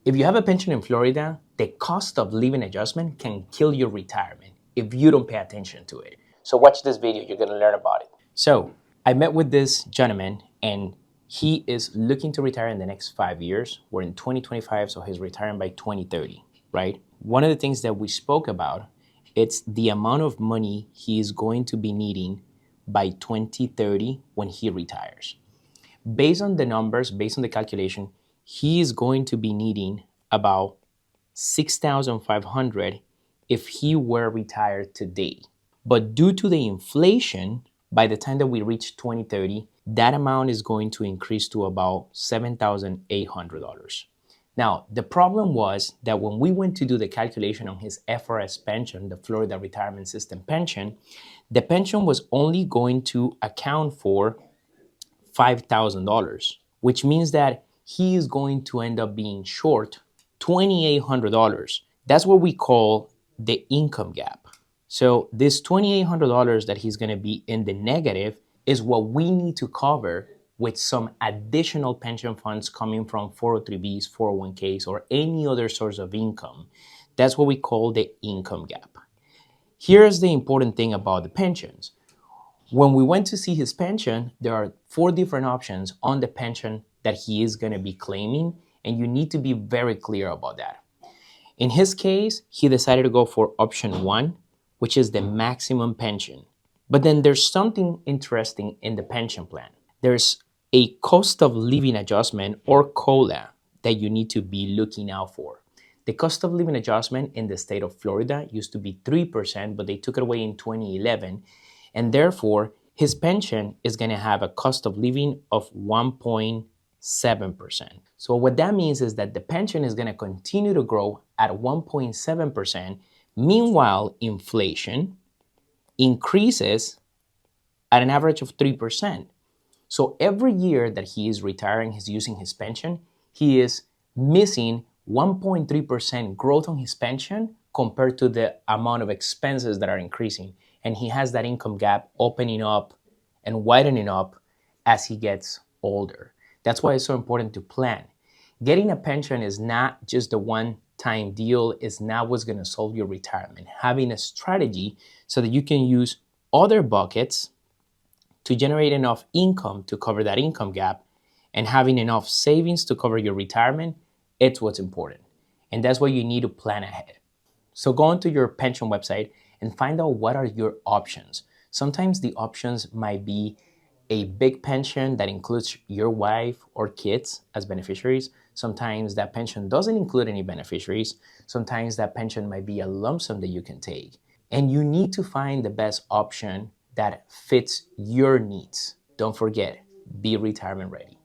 If you have a pension in Florida, the cost of living adjustment can kill your retirement if you don't pay attention to it. So watch this video, you're gonna learn about it. So I met with this gentleman and he is looking to retire in the next 5 years. We're in 2025, so he's retiring by 2030, right? One of the things that we spoke about, it's the amount of money he is going to be needing by 2030 when he retires. Based on the numbers, based on the calculation, he is going to be needing about $6,500 if he were retired today. But due to the inflation, by the time that we reach 2030, that amount is going to increase to about $7,800. Now, the problem was that when we went to do the calculation on his FRS pension, the Florida Retirement System pension, the pension was only going to account for $5,000, which means that he is going to end up being short $2,800. That's what we call the income gap. So this $2,800 that he's going to be in the negative is what we need to cover with some additional pension funds coming from 403bs, 401ks, or any other source of income. That's what we call the income gap. Here's the important thing about the pensions. When we went to see his pension, there are 4 different options on the pension that he is going to be claiming, and you need to be very clear about that. In his case, he decided to go for option 1, which is the maximum pension. But then there's something interesting in the pension plan. There's a cost of living adjustment, or COLA, that you need to be looking out for. The cost of living adjustment in the state of Florida used to be 3%, but they took it away in 2011. And therefore, his pension is going to have a cost of living of 1.7%. So what that means is that the pension is going to continue to grow at 1.7%. Meanwhile, inflation increases at an average of 3%. So every year that he is retiring, he's using his pension, he is missing 1.3% growth on his pension compared to the amount of expenses that are increasing. And he has that income gap opening up and widening up as he gets older. That's why it's so important to plan. Getting a pension is not just a one-time deal, it's not what's going to solve your retirement. Having a strategy so that you can use other buckets to generate enough income to cover that income gap and having enough savings to cover your retirement, it's what's important. And that's why you need to plan ahead. So go onto your pension website and find out what are your options. Sometimes the options might be a big pension that includes your wife or kids as beneficiaries. Sometimes that pension doesn't include any beneficiaries. Sometimes that pension might be a lump sum that you can take. And you need to find the best option that fits your needs. Don't forget, be retirement ready.